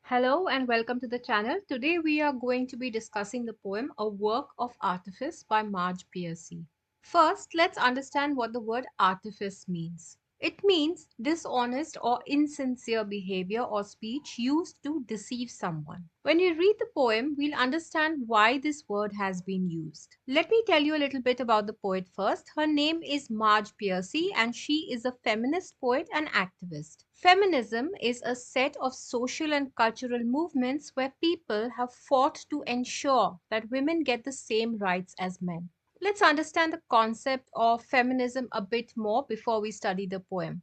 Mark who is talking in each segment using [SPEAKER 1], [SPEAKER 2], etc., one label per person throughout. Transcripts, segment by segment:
[SPEAKER 1] Hello and welcome to the channel. Today we are going to be discussing the poem A Work of Artifice by Marge Piercy. First, let's understand what the word artifice means. It means dishonest or insincere behavior or speech used to deceive someone. When we read the poem, we'll understand why this word has been used. Let me tell you a little bit about the poet first. Her name is Marge Piercy and she is a feminist poet and activist. Feminism is a set of social and cultural movements where people have fought to ensure that women get the same rights as men. Let's understand the concept of feminism a bit more before we study the poem.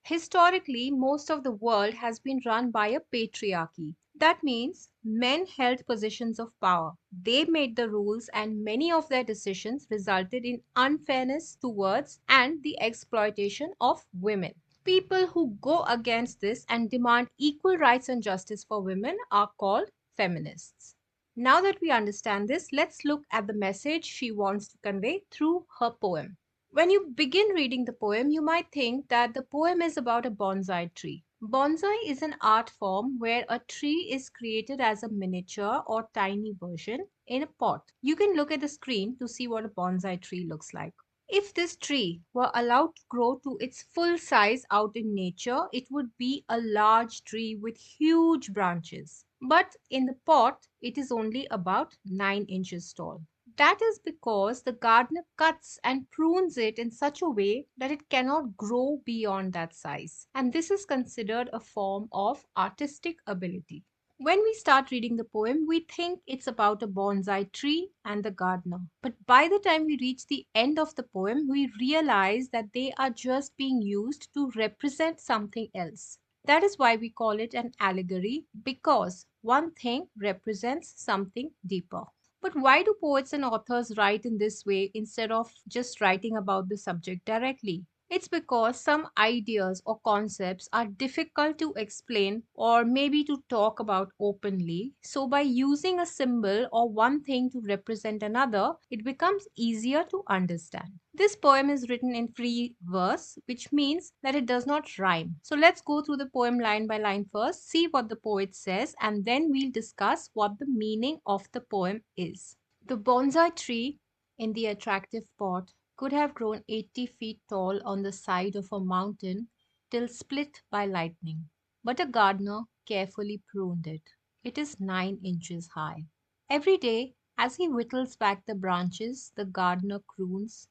[SPEAKER 1] Historically, most of the world has been run by a patriarchy. That means men held positions of power. They made the rules, and many of their decisions resulted in unfairness towards and the exploitation of women. People who go against this and demand equal rights and justice for women are called feminists. Now that we understand this, let's look at the message she wants to convey through her poem. When you begin reading the poem, you might think that the poem is about a bonsai tree. Bonsai is an art form where a tree is created as a miniature or tiny version in a pot. You can look at the screen to see what a bonsai tree looks like. If this tree were allowed to grow to its full size out in nature, it would be a large tree with huge branches. But in the pot, it is only about 9 inches tall. That is because the gardener cuts and prunes it in such a way that it cannot grow beyond that size. And this is considered a form of artistic ability. When we start reading the poem, we think it's about a bonsai tree and the gardener. But by the time we reach the end of the poem, we realize that they are just being used to represent something else. That is why we call it an allegory, because one thing represents something deeper. But why do poets and authors write in this way instead of just writing about the subject directly? It's because some ideas or concepts are difficult to explain or maybe to talk about openly. So, by using a symbol or one thing to represent another, it becomes easier to understand. This poem is written in free verse, which means that it does not rhyme. So, let's go through the poem line by line first, see what the poet says, and then we'll discuss what the meaning of the poem is. The bonsai tree in the attractive pot could have grown 80 feet tall on the side of a mountain till split by lightning. But a gardener carefully pruned it. It is 9 inches high. Every day, as he whittles back the branches, the gardener croons,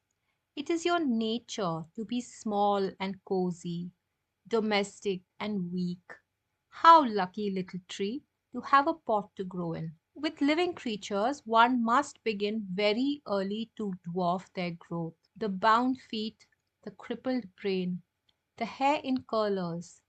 [SPEAKER 1] "It is your nature to be small and cozy, domestic and weak. How lucky, little tree, to have a pot to grow in." With living creatures, one must begin very early to dwarf their growth. The bound feet, the crippled brain, the hair in curlers,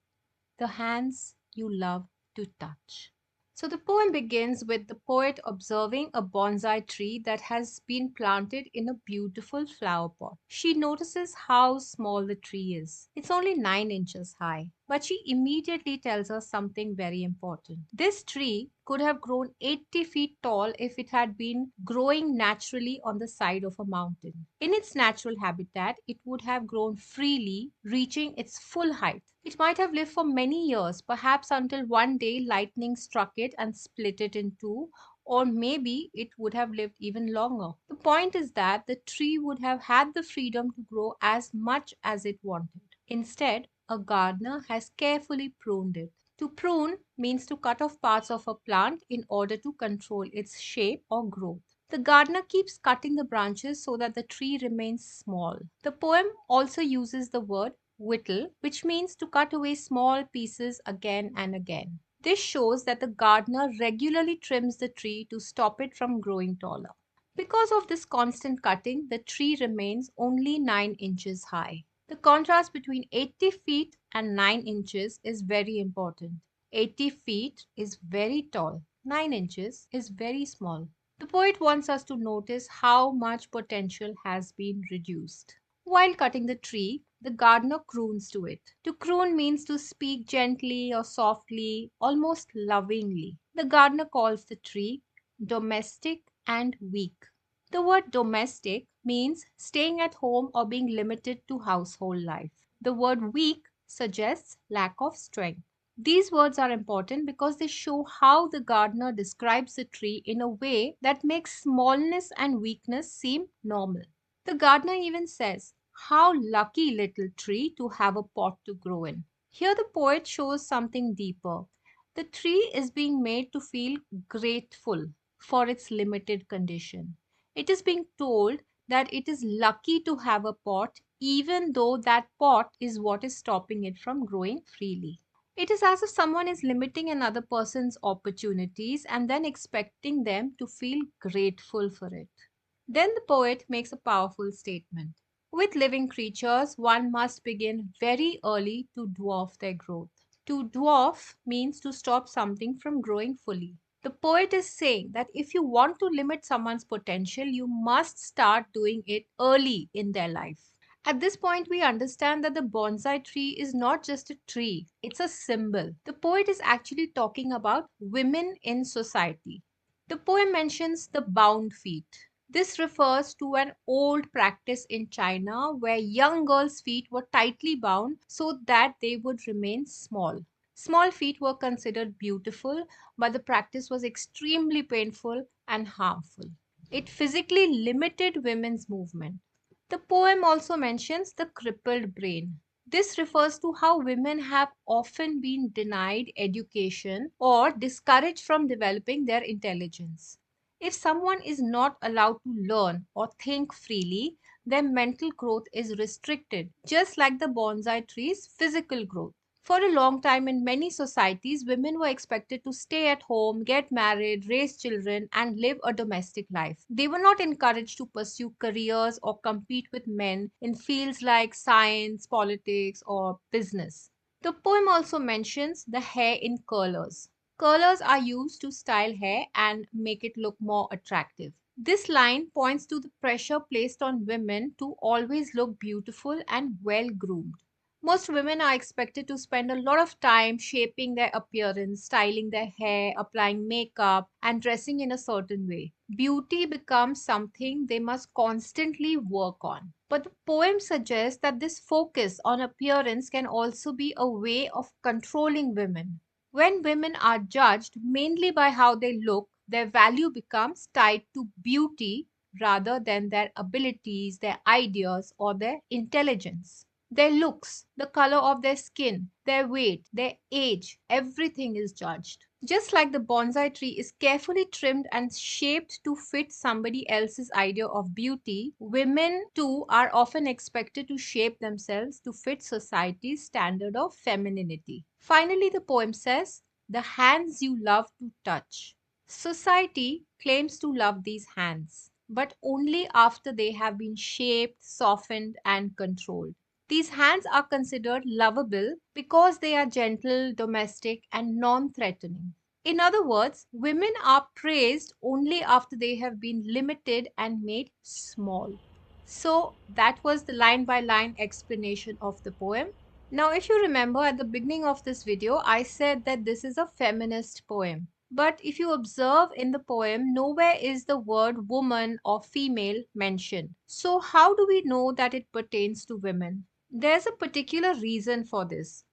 [SPEAKER 1] the hands you love to touch. So the poem begins with the poet observing a bonsai tree that has been planted in a beautiful flower pot. She notices how small the tree is. It's only 9 inches high. But she immediately tells us something very important. This tree could have grown 80 feet tall if it had been growing naturally on the side of a mountain. In its natural habitat, it would have grown freely, reaching its full height. It might have lived for many years, perhaps until one day lightning struck it and split it in two, or maybe it would have lived even longer. The point is that the tree would have had the freedom to grow as much as it wanted. Instead, a gardener has carefully pruned it. To prune means to cut off parts of a plant in order to control its shape or growth. The gardener keeps cutting the branches so that the tree remains small. The poem also uses the word whittle, which means to cut away small pieces again and again. This shows that the gardener regularly trims the tree to stop it from growing taller. Because of this constant cutting, the tree remains only 9 inches high. The contrast between 80 feet and 9 inches is very important. 80 feet is very tall, 9 inches is very small. The poet wants us to notice how much potential has been reduced. While cutting the tree, the gardener croons to it. To croon means to speak gently or softly, almost lovingly. The gardener calls the tree domestic and weak. The word domestic means staying at home or being limited to household life. The word weak suggests lack of strength. These words are important because they show how the gardener describes the tree in a way that makes smallness and weakness seem normal. The gardener even says, "How lucky little tree to have a pot to grow in." Here the poet shows something deeper. The tree is being made to feel grateful for its limited condition. It is being told that it is lucky to have a pot, even though that pot is what is stopping it from growing freely. It is as if someone is limiting another person's opportunities and then expecting them to feel grateful for it. Then the poet makes a powerful statement. With living creatures, one must begin very early to dwarf their growth. To dwarf means to stop something from growing fully. The poet is saying that if you want to limit someone's potential, you must start doing it early in their life. At this point, we understand that the bonsai tree is not just a tree, it's a symbol. The poet is actually talking about women in society. The poem mentions the bound feet. This refers to an old practice in China where young girls' feet were tightly bound so that they would remain small. Small feet were considered beautiful, but the practice was extremely painful and harmful. It physically limited women's movement. The poem also mentions the crippled brain. This refers to how women have often been denied education or discouraged from developing their intelligence. If someone is not allowed to learn or think freely, their mental growth is restricted, just like the bonsai tree's physical growth. For a long time in many societies, women were expected to stay at home, get married, raise children, and live a domestic life. They were not encouraged to pursue careers or compete with men in fields like science, politics, or business. The poem also mentions the hair in curlers. Curlers are used to style hair and make it look more attractive. This line points to the pressure placed on women to always look beautiful and well groomed. Most women are expected to spend a lot of time shaping their appearance, styling their hair, applying makeup, and dressing in a certain way. Beauty becomes something they must constantly work on. But the poem suggests that this focus on appearance can also be a way of controlling women. When women are judged mainly by how they look, their value becomes tied to beauty rather than their abilities, their ideas, or their intelligence. Their looks, the color of their skin, their weight, their age, everything is judged. Just like the bonsai tree is carefully trimmed and shaped to fit somebody else's idea of beauty, women too are often expected to shape themselves to fit society's standard of femininity. Finally, the poem says, "The hands you love to touch." Society claims to love these hands, but only after they have been shaped, softened, and controlled. These hands are considered lovable because they are gentle, domestic, and non threatening. In other words, women are praised only after they have been limited and made small. So, that was the line by line explanation of the poem. Now, if you remember at the beginning of this video, I said that this is a feminist poem. But if you observe in the poem, nowhere is the word woman or female mentioned. So, how do we know that it pertains to women? There's a particular reason for this.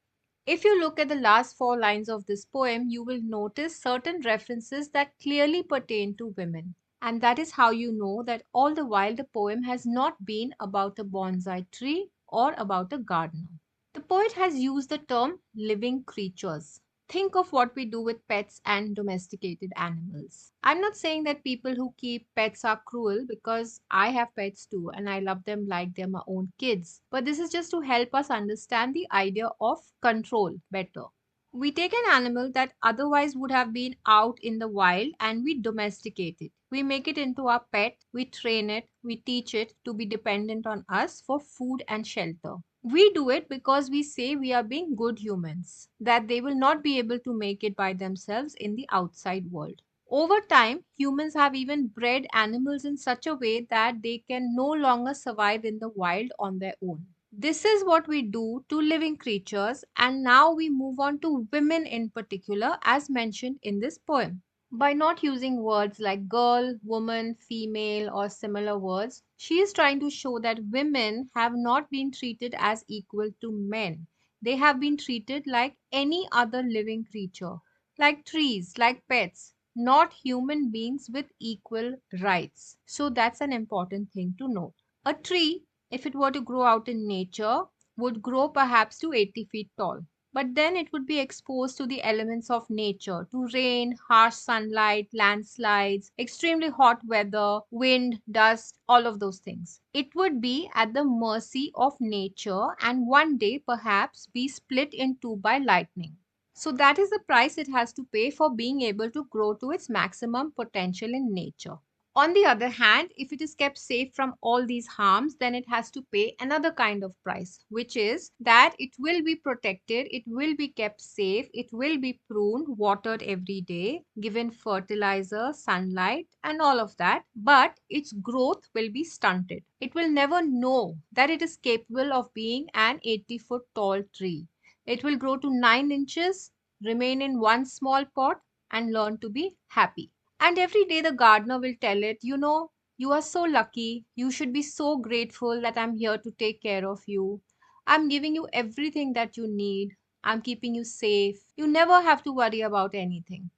[SPEAKER 1] If you look at the last four lines of this poem, you will notice certain references that clearly pertain to women. And that is how you know that all the while the poem has not been about a bonsai tree or about a gardener. The poet has used the term living creatures. Think of what we do with pets and domesticated animals. I'm not saying that people who keep pets are cruel because I have pets too and I love them like they're my own kids. But this is just to help us understand the idea of control better. We take an animal that otherwise would have been out in the wild and we domesticate it. We make it into our pet, we train it, we teach it to be dependent on us for food and shelter. We do it because we say we are being good humans, that they will not be able to make it by themselves in the outside world. Over time, humans have even bred animals in such a way that they can no longer survive in the wild on their own. This is what we do to living creatures, and now we move on to women in particular, as mentioned in this poem. By not using words like girl, woman, female, or similar words, she is trying to show that women have not been treated as equal to men. They have been treated like any other living creature, like trees, like pets, not human beings with equal rights. So that's an important thing to note. A tree, if it were to grow out in nature, would grow perhaps to 80 feet tall. But then it would be exposed to the elements of nature, to rain, harsh sunlight, landslides, extremely hot weather, wind, dust, all of those things. It would be at the mercy of nature and one day perhaps be split in two by lightning. So that is the price it has to pay for being able to grow to its maximum potential in nature. On the other hand, if it is kept safe from all these harms, then it has to pay another kind of price, which is that it will be protected, it will be kept safe, it will be pruned, watered every day, given fertilizer, sunlight, and all of that, but its growth will be stunted. It will never know that it is capable of being an 80-foot tall tree. It will grow to 9 inches, remain in one small pot, and learn to be happy. And every day the gardener will tell it, you know, you are so lucky. You should be so grateful that I'm here to take care of you. I'm giving you everything that you need. I'm keeping you safe. You never have to worry about anything.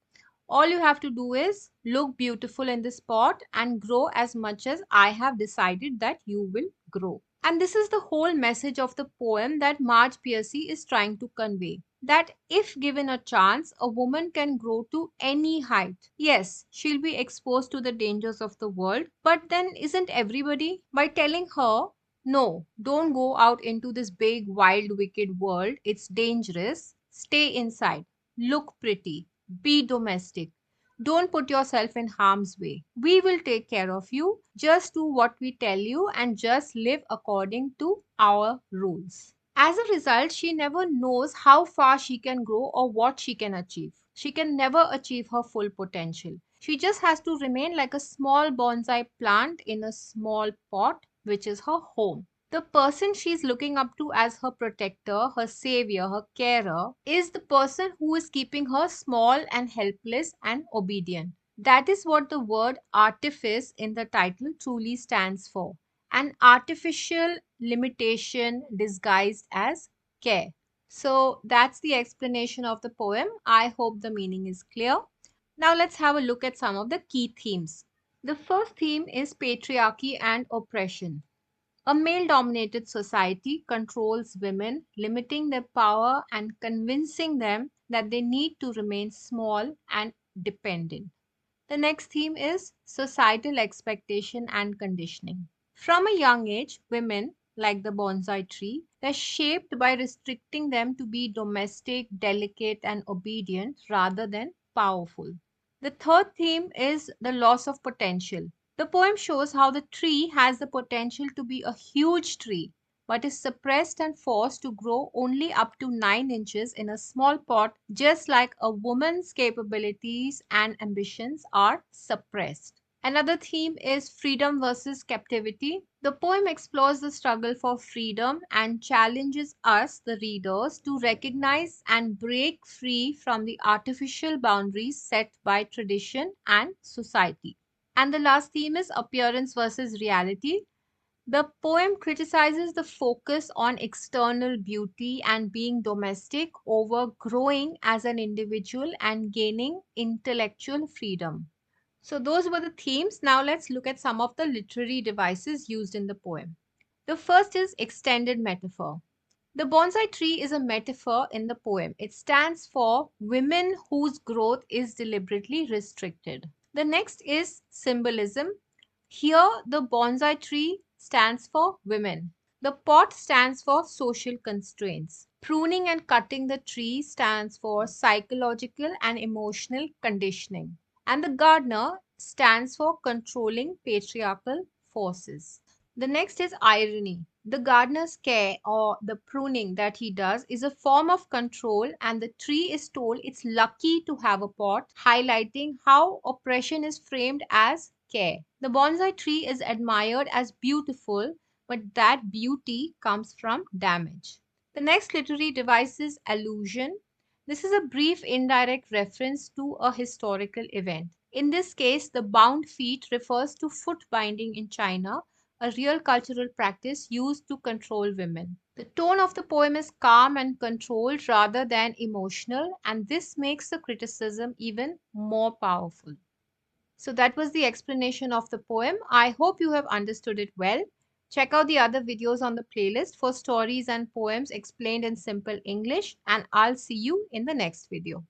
[SPEAKER 1] All you have to do is look beautiful in this pot and grow as much as I have decided that you will grow. And this is the whole message of the poem that Marge Piercy is trying to convey. That if given a chance, a woman can grow to any height. Yes, she'll be exposed to the dangers of the world, but then isn't everybody? By telling her, no, don't go out into this big, wild, wicked world, it's dangerous, stay inside, look pretty, be domestic. Don't put yourself in harm's way. We will take care of you. Just do what we tell you and just live according to our rules. As a result, she never knows how far she can grow or what she can achieve. She can never achieve her full potential. She just has to remain like a small bonsai plant in a small pot, which is her home. The person she's looking up to as her protector, her savior, her carer, is the person who is keeping her small and helpless and obedient. That is what the word artifice in the title truly stands for, an artificial limitation disguised as care. So that's the explanation of the poem. I hope the meaning is clear. Now let's have a look at some of the key themes. The first theme is patriarchy and oppression. A male dominated society controls women, limiting their power and convincing them that they need to remain small and dependent. The next theme is societal expectation and conditioning. From a young age, women, like the bonsai tree, they're shaped by restricting them to be domestic, delicate, and obedient rather than powerful. The third theme is the loss of potential. The poem shows how the tree has the potential to be a huge tree, but is suppressed and forced to grow only up to 9 inches in a small pot, just like a woman's capabilities and ambitions are suppressed. Another theme is freedom versus captivity. The poem explores the struggle for freedom and challenges us, the readers, to recognize and break free from the artificial boundaries set by tradition and society. And the last theme is appearance versus reality. The poem criticizes the focus on external beauty and being domestic over growing as an individual and gaining intellectual freedom. So, those were the themes. Now, let's look at some of the literary devices used in the poem. The first is extended metaphor. The bonsai tree is a metaphor in the poem. It stands for women whose growth is deliberately restricted. The next is symbolism. Here, the bonsai tree stands for women. The pot stands for social constraints. Pruning and cutting the tree stands for psychological and emotional conditioning. And the gardener stands for controlling patriarchal forces. The next is irony. The gardener's care or the pruning that he does is a form of control, and the tree is told it's lucky to have a pot, highlighting how oppression is framed as care. The bonsai tree is admired as beautiful, but that beauty comes from damage. The next literary device is allusion. This is a brief indirect reference to a historical event. In this case, the bound feet refers to foot binding in China, a real cultural practice used to control women. The tone of the poem is calm and controlled rather than emotional, and this makes the criticism even more powerful. So, that was the explanation of the poem. I hope you have understood it well. Check out the other videos on the playlist for stories and poems explained in simple English, and I'll see you in the next video.